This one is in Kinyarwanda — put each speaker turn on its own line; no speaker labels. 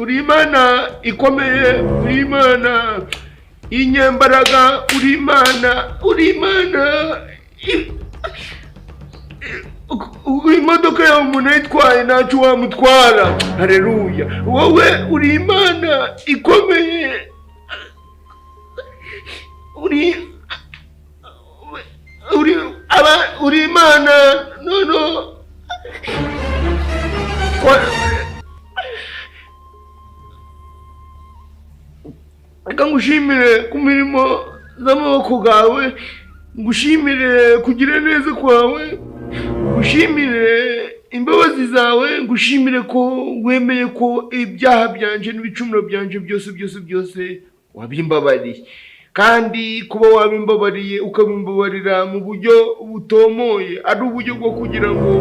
uri Imana ikomeye, uri Imana inyembaraga, uri Imana imodoka yawe umuntu ayitwaye ntacyo wamutwara. Haleluya. Wowe uri Imana ikomeye, uri Imana no reka ngushimire ku mirimo z'amaboko gawe, ngushimire kugira neza kwawe, ngushimire imbabazi zawe, ngushimire ko wemeye ko ibyaha byanje n'ibicumuro byanje byose wabimbabariye, kandi kuba wabimbabariye ukabimbabarira mu buryo butomoye ari uburyo bwo kugira ngo